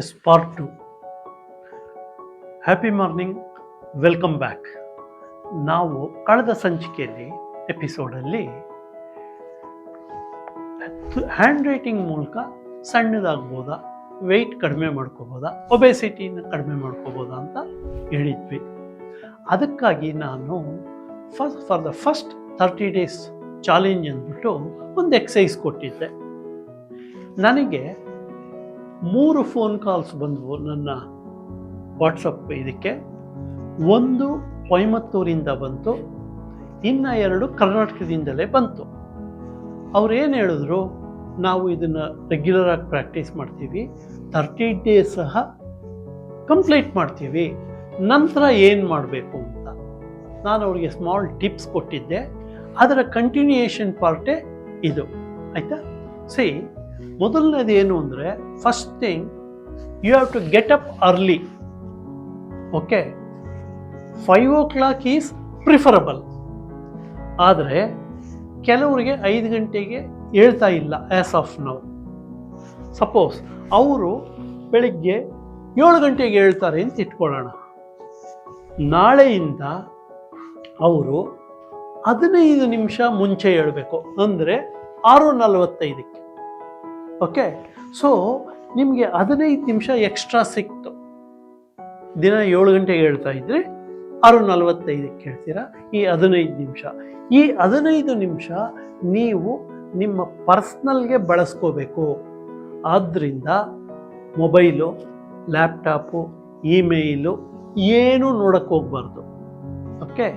is part 2. Happy morning, welcome back. ನಾವು ಕಳೆದ ಸಂಚಿಕೆಯಲ್ಲಿ ಎಪಿಸೋಡಲ್ಲಿ ಹ್ಯಾಂಡ್ ರೈಟಿಂಗ್ ಮೂಲಕ ಸಣ್ಣದಾಗ್ಬೋದಾ, ವೆಯ್ಟ್ ಕಡಿಮೆ ಮಾಡ್ಕೋಬೋದಾ, ಒಬೆಸಿಟಿನ ಕಡಿಮೆ ಮಾಡ್ಕೋಬೋದಾ ಅಂತ ಹೇಳಿದ್ವಿ. ಅದಕ್ಕಾಗಿ ನಾನು for the first 30 days challenge ಅಂದ್ಬಿಟ್ಟು ಒಂದು ಎಕ್ಸಸೈಸ್ ಕೊಟ್ಟಿದ್ದೆ. ನನಗೆ 3 ಫೋನ್ ಕಾಲ್ಸ್ ಬಂದವು ನನ್ನ ವಾಟ್ಸಪ್ ಇದಕ್ಕೆ. ಒಂದು ಕೊಯಮತ್ತೂರಿಂದ ಬಂತು, ಇನ್ನು 2 ಕರ್ನಾಟಕದಿಂದಲೇ ಬಂತು. ಅವ್ರೇನು ಹೇಳಿದ್ರು, ನಾವು ಇದನ್ನು ರೆಗ್ಯುಲರಾಗಿ ಪ್ರಾಕ್ಟೀಸ್ ಮಾಡ್ತೀವಿ, 30 days ಸಹ ಕಂಪ್ಲೀಟ್ ಮಾಡ್ತೀವಿ, ನಂತರ ಏನು ಮಾಡಬೇಕು ಅಂತ ನಾನು ಅವ್ರಿಗೆ ಸ್ಮಾಲ್ ಟಿಪ್ಸ್ ಕೊಟ್ಟಿದ್ದೆ. ಅದರ ಕಂಟಿನ್ಯೂಯೇಷನ್ ಪಾರ್ಟೇ ಇದು, ಆಯಿತಾ? ಸಿ, ಮೊದಲನೇದು ಏನು ಅಂದರೆ, first thing you have to get up early. Okay, 5 o'clock is preferable. ಆದರೆ ಕೆಲವರಿಗೆ 5 ಗಂಟೆಗೆ ಹೇಳ್ತಾ ಇಲ್ಲ ಆ್ಯಸ್ ಆಫ್ ನೌ. ಸಪೋಸ್ ಅವರು ಬೆಳಿಗ್ಗೆ 7 ಗಂಟೆಗೆ ಹೇಳ್ತಾರೆ ಅಂತ ಇಟ್ಕೊಳ್ಳೋಣ. ನಾಳೆಯಿಂದ ಅವರು 15 ನಿಮಿಷ ಮುಂಚೆ ಹೇಳಬೇಕು, ಅಂದರೆ 6:45. ಓಕೆ, ಸೊ ನಿಮಗೆ 15 ನಿಮಿಷ ಎಕ್ಸ್ಟ್ರಾ ಸಿಕ್ತು. ದಿನ 7 ಗಂಟೆಗೆ ಹೇಳ್ತಾ ಇದ್ರೆ 6:45 ಹೇಳ್ತೀರಾ. ಈ 15 ನಿಮಿಷ, ಈ 15 ನಿಮಿಷ ನೀವು ನಿಮ್ಮ ಪರ್ಸ್ನಲ್ಗೆ ಬಳಸ್ಕೋಬೇಕು. ಆದ್ದರಿಂದ ಮೊಬೈಲು, ಲ್ಯಾಪ್ಟಾಪು, ಇಮೇಲು ಏನೂ ನೋಡೋಕ್ಕೆ ಹೋಗ್ಬಾರ್ದು. ಓಕೆ,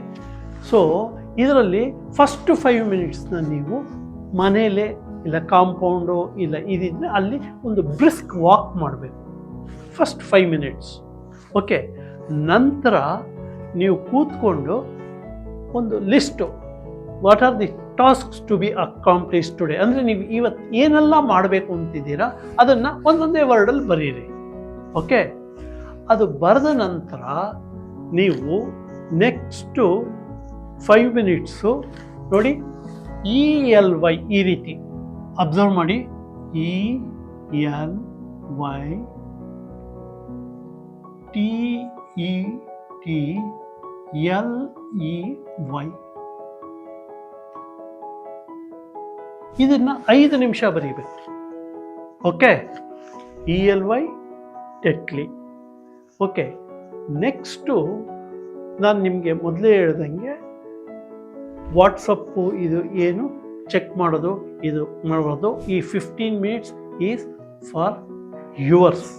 ಸೊ ಇದರಲ್ಲಿ ಫಸ್ಟ್ 5 minutesನ ನೀವು ಮನೇಲೇ ಇಲ್ಲ ಕಾಂಪೌಂಡು ಇಲ್ಲ ಇದಿದ್ರೆ ಅಲ್ಲಿ ಒಂದು ಬ್ರಿಸ್ಕ್ ವಾಕ್ ಮಾಡಬೇಕು ಫಸ್ಟ್ 5 minutes. ಓಕೆ, ನಂತರ ನೀವು ಕೂತ್ಕೊಂಡು ಒಂದು list, what are the tasks to be accomplish today, ಅಂದರೆ ನೀವು ಇವತ್ತು ಏನೆಲ್ಲ ಮಾಡಬೇಕು ಅಂತಿದ್ದೀರಾ ಅದನ್ನು ಒಂದೊಂದೇ ವರ್ಡಲ್ಲಿ ಬರೀರಿ. ಓಕೆ, ಅದು ಬರೆದ ನಂತರ ನೀವು ನೆಕ್ಸ್ಟು 5 minutes ನೋಡಿ, ELY ಈ ರೀತಿ ಅಬ್ಸರ್ವ್ ಮಾಡಿ. ELY TETLEY ಇದನ್ನು 5 ನಿಮಿಷ ಬರೀಬೇಕು. Okay, ELY Tetley. Okay, next ನಾನು ನಿಮಗೆ ಮೊದಲೇ ಹೇಳ್ದಂಗೆ ವಾಟ್ಸಪ್ಪು ಇದು ಏನು ಚೆಕ್ ಮಾಡೋದು, ಇದು ಮಾಡೋದು, ಈ 15 minutes ಈಸ್ ಫಾರ್ ಯುವರ್ಸ್.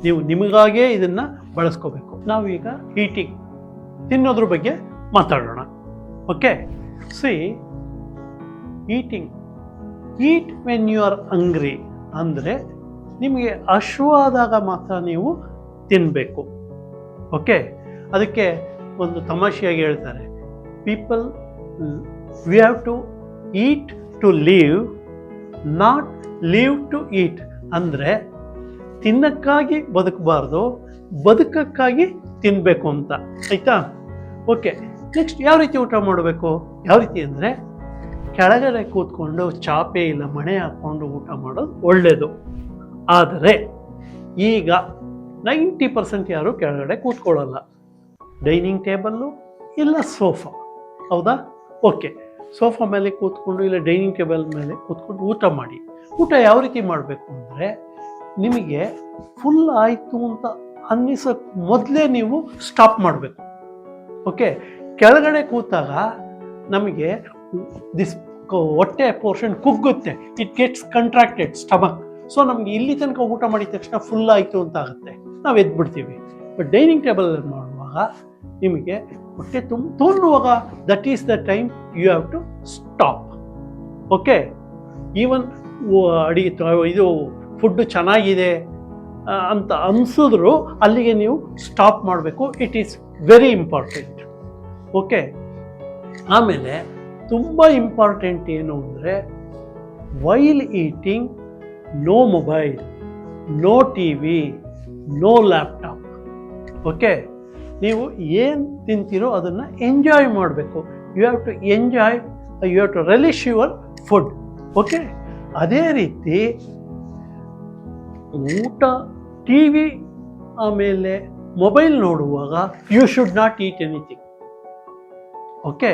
ನೀವು ನಿಮಗಾಗೇ ಇದನ್ನು ಬಳಸ್ಕೋಬೇಕು. ನಾವೀಗ ಈಟಿಂಗ್, ತಿನ್ನೋದ್ರ ಬಗ್ಗೆ ಮಾತಾಡೋಣ. Okay, see, eating, eat when you are hungry, ಅಂದರೆ ನಿಮಗೆ ಹಶ್ವಾದಾಗ ಮಾತ್ರ ನೀವು ತಿನ್ನಬೇಕು. ಓಕೆ, ಅದಕ್ಕೆ ಒಂದು ತಮಾಷೆಯಾಗಿ ಹೇಳ್ತಾರೆ, people we have to eat to live, not live to eat. ಅಂದರೆ ತಿನ್ನಕ್ಕಾಗಿ ಬದುಕಬಾರ್ದು, ಬದುಕಕ್ಕಾಗಿ ತಿನ್ನಬೇಕು ಅಂತ, ಆಯಿತಾ? ಓಕೆ, ನೆಕ್ಸ್ಟ್ ಯಾವ ರೀತಿ ಊಟ ಮಾಡಬೇಕು? ಯಾವ ರೀತಿ ಅಂದರೆ, ಕೆಳಗಡೆ ಕೂತ್ಕೊಂಡು ಚಾಪೆ ಇಲ್ಲ ಮಣೆ ಹಾಕ್ಕೊಂಡು ಊಟ ಮಾಡೋದು ಒಳ್ಳೆಯದು. ಆದರೆ ಈಗ 90% ಯಾರು ಕೆಳಗಡೆ ಕೂತ್ಕೊಳ್ಳಲ್ಲ, ಡೈನಿಂಗ್ ಟೇಬಲ್ಲು ಇಲ್ಲ ಸೋಫಾ, ಹೌದಾ? ಓಕೆ, ಸೋಫಾ ಮೇಲೆ ಕೂತ್ಕೊಂಡು ಇಲ್ಲ ಡೈನಿಂಗ್ ಟೇಬಲ್ ಮೇಲೆ ಕೂತ್ಕೊಂಡು ಊಟ ಮಾಡಿ. ಊಟ ಯಾವ ರೀತಿ ಮಾಡಬೇಕು ಅಂದರೆ, ನಿಮಗೆ ಫುಲ್ ಆಯಿತು ಅಂತ ಅನ್ನಿಸೋಕ್ಕೆ ಮೊದಲೇ ನೀವು ಸ್ಟಾಪ್ ಮಾಡಬೇಕು. ಓಕೆ, ಕೆಳಗಡೆ ಕೂತಾಗ ನಮಗೆ ಹೊಟ್ಟೆ ಪೋರ್ಷನ್ ಕುಗ್ಗುತ್ತೆ, it gets contracted stomach. So ನಮಗೆ ಇಲ್ಲಿ ತನಕ ಊಟ ಮಾಡಿದ ತಕ್ಷಣ ಫುಲ್ ಆಯಿತು ಅಂತ ಆಗುತ್ತೆ, ನಾವು ಎದ್ಬಿಡ್ತೀವಿ. ಬಟ್ ಡೈನಿಂಗ್ ಟೇಬಲಲ್ಲಿ ಮಾಡುವಾಗ ನಿಮಗೆ ಹೊಟ್ಟೆ ತೋರುವಾಗ that is the time you have to stop. Okay, even ಅಡಿಗೆ ಇದು ಫುಡ್ಡು ಚೆನ್ನಾಗಿದೆ ಅಂತ ಅನಿಸಿದ್ರು ಅಲ್ಲಿಗೆ ನೀವು ಸ್ಟಾಪ್ ಮಾಡಬೇಕು. It is very important. Okay, ಆಮೇಲೆ ತುಂಬ ಇಂಪಾರ್ಟೆಂಟ್ ಏನು ಅಂದರೆ, while eating no mobile, no TV, no laptop. Okay, ನೀವು ಏನು ತಿಂತೀರೋ ಅದನ್ನು ಎಂಜಾಯ್ ಮಾಡಬೇಕು. You have to enjoy, you have to relish your food. Okay, ಅದೇ ರೀತಿ ಊಟ ಟಿ ವಿ ಆಮೇಲೆ ಮೊಬೈಲ್ ನೋಡುವಾಗ you should not eat anything. Okay,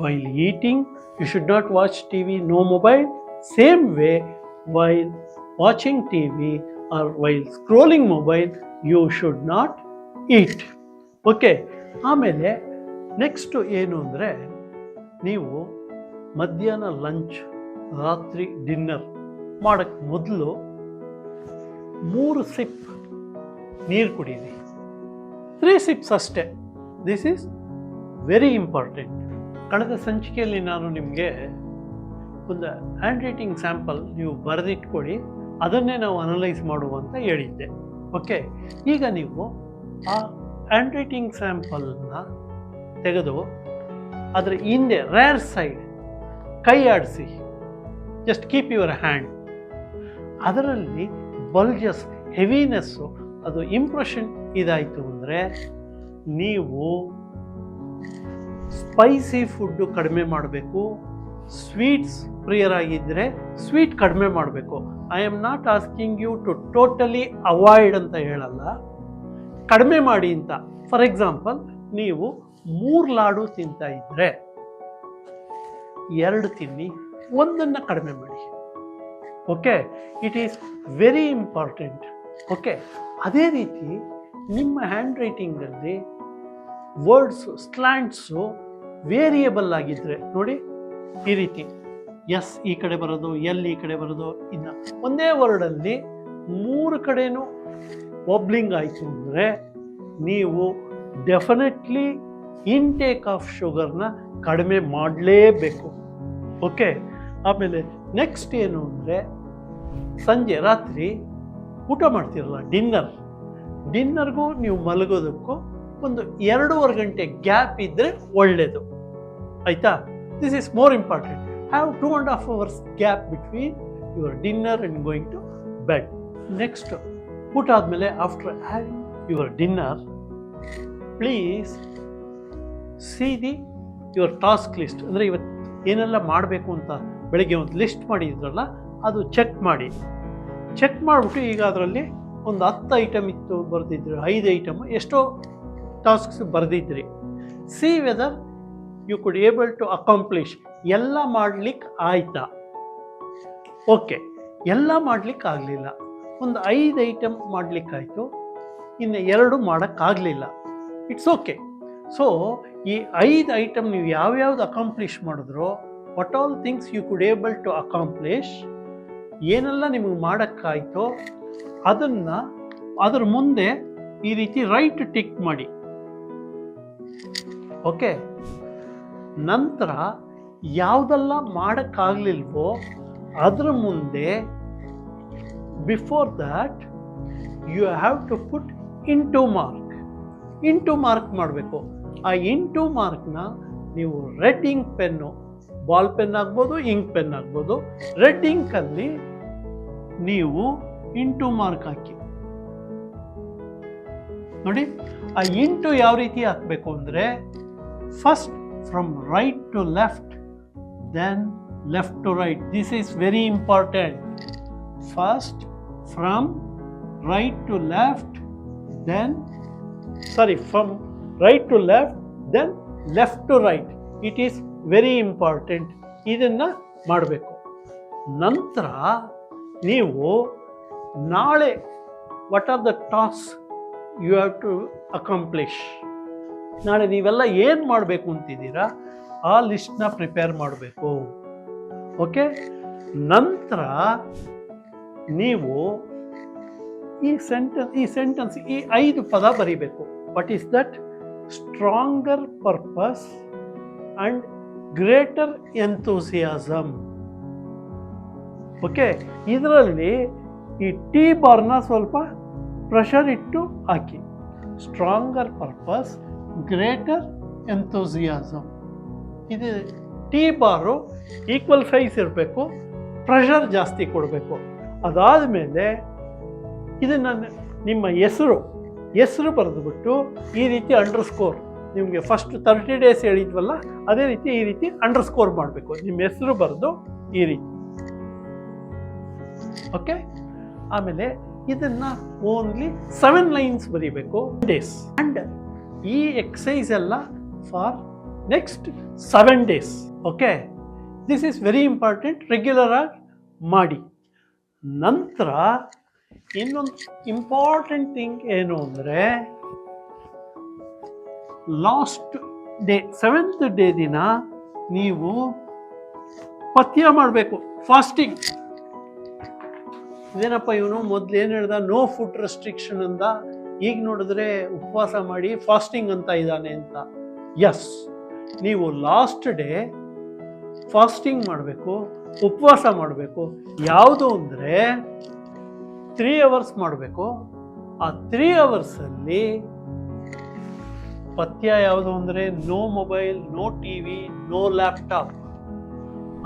while eating you should not watch T V, no mobile. Same way while watching T we are while scrolling mobile you should not eat. Okay, ಆಮೇಲೆ next ಏನು ಅಂದರೆ, ನೀವು ಮಧ್ಯಾಹ್ನ lunch, ರಾತ್ರಿ dinner ಮಾಡೋಕ್ಕೆ ಮೊದಲು 3 SIP ನೀರು ಕುಡೀರಿ. 3 ಸಿಪ್ಸ್ ಅಷ್ಟೇ. This is very important. ಕಳೆದ ಸಂಚಿಕೆಯಲ್ಲಿ ನಾನು ನಿಮಗೆ ಒಂದು ಹ್ಯಾಂಡ್ ರೈಟಿಂಗ್ ಸ್ಯಾಂಪಲ್ ನೀವು ಬರೆದಿಟ್ಕೊಳ್ಳಿ, ಅದನ್ನೇ ನಾವು ಅನಲೈಸ್ ಮಾಡುವಂತ ಹೇಳಿದ್ದೆ. ಓಕೆ, ಈಗ ನೀವು ಆ ಹ್ಯಾಂಡ್ ರೈಟಿಂಗ್ ಸ್ಯಾಂಪಲ್ನ ತೆಗೆದು ಅದರ ಹಿಂದೆ ರೇರ್ ಸೈಡ್ ಕೈ ಆಡಿಸಿ, ಜಸ್ಟ್ ಕೀಪ್ ಯುವರ್ ಹ್ಯಾಂಡ್. ಅದರಲ್ಲಿ ಬಲ್ಜಸ್, ಹೆವಿನೆಸ್ಸು, ಅದು ಇಂಪ್ರೆಷನ್ ಇದಾಯಿತು ಅಂದರೆ ನೀವು ಸ್ಪೈಸಿ ಫುಡ್ಡು ಕಡಿಮೆ ಮಾಡಬೇಕು. ಸ್ವೀಟ್ಸ್ ಪ್ರಿಯರಾಗಿದ್ದರೆ ಸ್ವೀಟ್ ಕಡಿಮೆ ಮಾಡಬೇಕು. I am not asking you to totally avoid ಅಂತ ಹೇಳಲ್ಲ, ಕಡಿಮೆ ಮಾಡಿ ಅಂತ. ಫಾರ್ ಎಕ್ಸಾಂಪಲ್, ನೀವು 3 ಲಾಡು ತಿಂತಾ ಇದ್ದರೆ 2 ತಿನ್ನಿ, 1 ಕಡಿಮೆ ಮಾಡಿ. Okay, it is very important. Okay, ಅದೇ ರೀತಿ ನಿಮ್ಮ ಹ್ಯಾಂಡ್ ರೈಟಿಂಗಲ್ಲಿ ವರ್ಡ್ಸು, ಸ್ಲ್ಯಾಂಟ್ಸು ವೇರಿಯಬಲ್ ಆಗಿದ್ದರೆ ನೋಡಿ, ಈ ರೀತಿ ಎಸ್ ಈ ಕಡೆ ಬರೋದು, ಎಲ್ ಈ ಕಡೆ ಬರೋದು, ಇನ್ನು ಒಂದೇ ವರ್ಡಲ್ಲಿ 3 ಕಡೆನೂ ವಬ್ಲಿಂಗ್ ಆಯಿತು ಅಂದರೆ ನೀವು ಡೆಫಿನೆಟ್ಲಿ ಇನ್ಟೇಕ್ ಆಫ್ ಶುಗರ್ನ ಕಡಿಮೆ ಮಾಡಲೇಬೇಕು. ಓಕೆ, ಆಮೇಲೆ ನೆಕ್ಸ್ಟ್ ಏನು ಅಂದರೆ, ಸಂಜೆ ರಾತ್ರಿ ಊಟ ಮಾಡ್ತಿರಲ್ಲ, ಡಿನ್ನರ್ಗೂ ನೀವು ಮಲಗೋದಕ್ಕೂ ಒಂದು 2.5 ಗಂಟೆ ಗ್ಯಾಪ್ ಇದ್ದರೆ ಒಳ್ಳೆಯದು. ಆಯಿತಾ? This is more important. Have 2.5 hours gap between your dinner and going to bed. Next, ಊಟ ಆದಮೇಲೆ after having your dinner, please see your task list. ಅಂದರೆ ಇವತ್ತು ಏನೆಲ್ಲ ಮಾಡಬೇಕು ಅಂತ ಬೆಳಗ್ಗೆ ಒಂದು ಲಿಸ್ಟ್ ಮಾಡಿದ್ರಲ್ಲ, ಅದು ಚೆಕ್ ಮಾಡಿಬಿಟ್ಟು ಈಗ ಅದರಲ್ಲಿ ಒಂದು 10 ಐಟಮ್ ಇತ್ತು ಬರೆದಿದ್ರಿ, 5 ಐಟಮ್, ಎಷ್ಟೋ ಟಾಸ್ಕ್ಸ್ ಬರೆದಿದ್ರಿ. See whether you could able to accomplish. ಎಲ್ಲ ಮಾಡಲಿಕ್ಕೆ ಆಯ್ತಾ? ಓಕೆ, ಎಲ್ಲ ಮಾಡಲಿಕ್ಕೆ ಆಗಲಿಲ್ಲ, ಒಂದು 5 ಐಟಮ್ ಮಾಡಲಿಕ್ಕಾಯಿತು, ಇನ್ನು 2 ಮಾಡೋಕ್ಕಾಗಲಿಲ್ಲ, ಇಟ್ಸ್ ಓಕೆ. ಸೊ ಈ 5 ಐಟಮ್ ನೀವು ಯಾವ್ಯಾವ್ದು ಅಕಾಂಪ್ಲಿಷ್ ಮಾಡಿದ್ರೋ, what all things you could able to accomplish, ಏನೆಲ್ಲ ನಿಮಗೆ ಮಾಡೋಕ್ಕಾಯ್ತೋ ಅದನ್ನು ಅದರ ಮುಂದೆ ಈ ರೀತಿ ರೈಟ್ ಟಿಕ್ ಮಾಡಿ. ಓಕೆ, ನಂತರ ಯಾವುದೆಲ್ಲ ಮಾಡೋಕ್ಕಾಗಲಿಲ್ವೋ ಅದರ ಮುಂದೆ before that you have to put into mark ಮಾಡಬೇಕು. ಆ ಇಂಟು ಮಾರ್ಕ್ನ ನೀವು red ink pen, ball pen ಆಗ್ಬೋದು, ಇಂಕ್ ಪೆನ್ ಆಗ್ಬೋದು, ರೆಡ್ ಇಂಕಲ್ಲಿ ನೀವು ಇಂಟು ಮಾರ್ಕ್ ಹಾಕಿ ನೋಡಿ. ಆ ಇಂಟು ಯಾವ ರೀತಿ ಹಾಕಬೇಕು ಅಂದರೆ, first from right to left, then left to right. This is very important. First from right to left, from right to left, then left to right. It is very important. ಇದನ್ನು ಮಾಡಬೇಕು. ನಂತರ ನೀವು ನಾಳೆ what are the task you have to accomplish, ನಾಳೆ ನೀವೆಲ್ಲ ಏನು ಮಾಡಬೇಕು ಅಂತಿದ್ದೀರಾ ಆ ಲಿಸ್ಟ್ನ ಪ್ರಿಪೇರ್ ಮಾಡಬೇಕು. ಓಕೆ, ನಂತರ ನೀವು ಈ ಸೆಂಟೆನ್ಸ್ ಈ 5 ಪದ ಬರೀಬೇಕು. What is that? Stronger purpose and greater enthusiasm. Okay, ಇದರಲ್ಲಿ ಈ ಟಿ ಬಾರ್ನ ಸ್ವಲ್ಪ ಪ್ರೆಷರ್ ಇಟ್ಟು ಹಾಕಿ. Stronger purpose, greater enthusiasm. ಇದು ಟಿ ಬಾರು ಈಕ್ವಲ್ ಸೈಜ್ ಇರಬೇಕು, ಪ್ರೆಷರ್ ಜಾಸ್ತಿ ಕೊಡಬೇಕು. ಅದಾದಮೇಲೆ ಇದನ್ನು ನಿಮ್ಮ ಹೆಸರು ಬರೆದುಬಿಟ್ಟು ಈ ರೀತಿ ಅಂಡರ್ಸ್ಕೋರ್, ನಿಮಗೆ ಫಸ್ಟ್ 30 days ಹೇಳಿದ್ವಲ್ಲ ಅದೇ ರೀತಿ ಈ ರೀತಿ ಅಂಡರ್ಸ್ಕೋರ್ ಮಾಡಬೇಕು. ನಿಮ್ಮ ಹೆಸರು ಬರೆದು ಈ ರೀತಿ. ಓಕೆ, ಆಮೇಲೆ ಇದನ್ನು ಓನ್ಲಿ 7 ಲೈನ್ಸ್ ಬರೀಬೇಕು ಡೇಸ್. ಆ್ಯಂಡ್ ಈ ಎಕ್ಸಸೈಸ್ ಎಲ್ಲ for next 7 days. Okay, this is very important. Regular ಆಗಿ ಮಾಡಿ. ನಂತರ ಇನ್ನೊಂದು ಇಂಪಾರ್ಟೆಂಟ್ ಥಿಂಗ್ ಏನು ಅಂದರೆ, ಲಾಸ್ಟ್ ಡೇ 7th ಡೇ ದಿನ ನೀವು ಪಥ್ಯ ಮಾಡಬೇಕು, ಫಾಸ್ಟಿಂಗ್. ಇದೇನಪ್ಪ ಇವನು ಮೊದಲು ಏನು ಹೇಳ್ದ, ನೋ ಫುಡ್ ರೆಸ್ಟ್ರಿಕ್ಷನ್ ಅಂದ, ಈಗ ನೋಡಿದ್ರೆ ಉಪವಾಸ ಮಾಡಿ ಫಾಸ್ಟಿಂಗ್ ಅಂತ ಇದ್ದಾನೆ ಅಂತ. ಎಸ್, ನೀವು ಲಾಸ್ಟ್ ಡೇ ಫಾಸ್ಟಿಂಗ್ ಮಾಡಬೇಕು, ಉಪವಾಸ ಮಾಡಬೇಕು. ಯಾವುದು ಅಂದರೆ 3 hours ಮಾಡಬೇಕು. ಆ 3 ಅವರ್ಸಲ್ಲಿ ಪಥ್ಯ ಯಾವುದು ಅಂದರೆ no mobile, no T V, no laptop.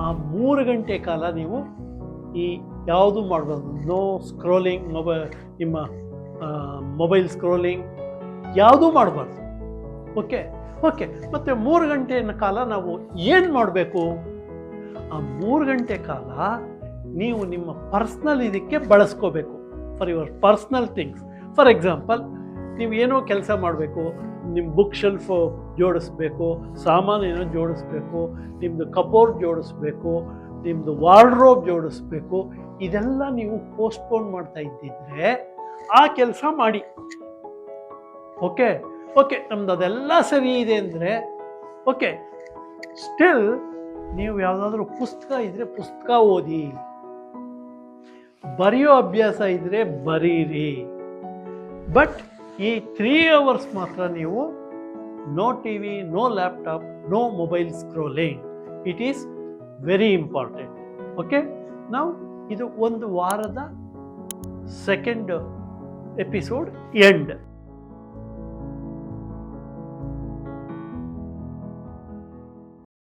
ಆ 3 ಗಂಟೆ ಕಾಲ ನೀವು ಈ ಯಾವುದು ಮಾಡಬಾರ್ದು. ನೋ ಸ್ಕ್ರೋಲಿಂಗ್, ನಿಮ್ಮ ಮೊಬೈಲ್ ಸ್ಕ್ರೋಲಿಂಗ್ ಯಾವುದೂ ಮಾಡಬಾರ್ದು. ಓಕೆ, ಮತ್ತು 3 ಗಂಟೆಯ ಕಾಲ ನಾವು ಏನು ಮಾಡಬೇಕು? ಆ 3 ಗಂಟೆ ಕಾಲ ನೀವು ನಿಮ್ಮ ಪರ್ಸ್ನಲ್ ಇದಕ್ಕೆ ಬಳಸ್ಕೋಬೇಕು, for your personal things. For example, ನೀವು ಏನೋ ಕೆಲಸ ಮಾಡಬೇಕು, ನಿಮ್ಮ ಬುಕ್ ಶೆಲ್ಫ್ ಜೋಡಿಸ್ಬೇಕು, ಸಾಮಾನೇನೋ ಜೋಡಿಸ್ಬೇಕು, ನಿಮ್ಮದು ಕಬೋರ್ಡ್ ಜೋಡಿಸ್ಬೇಕು, ನಿಮ್ಮದು ವಾರ್ಡ್ರೋಬ್ ಜೋಡಿಸ್ಬೇಕು. ಇದೆಲ್ಲ ನೀವು ಪೋಸ್ಟ್ಪೋನ್ ಮಾಡ್ತಾ ಇದ್ದಿದ್ರೆ ಆ ಕೆಲಸ ಮಾಡಿ. ಓಕೆ, ನಮ್ದು ಅದೆಲ್ಲ ಸರಿ ಇದೆ ಅಂದರೆ ಓಕೆ. ಸ್ಟಿಲ್ ನೀವು ಯಾವುದಾದ್ರೂ ಪುಸ್ತಕ ಇದ್ದರೆ ಪುಸ್ತಕ ಓದಿ, ಬರೆಯೋ ಅಭ್ಯಾಸ ಇದ್ದರೆ ಬರೀರಿ. ಬಟ್ ಈ 3 hours ಮಾತ್ರ ನೀವು no T V, no laptop, no mobile scrolling. It is very important. Okay, ನಾವು ಇದು ಒಂದು ವಾರದ 2nd ಎಪಿಸೋಡ್ ಎಂಡ್.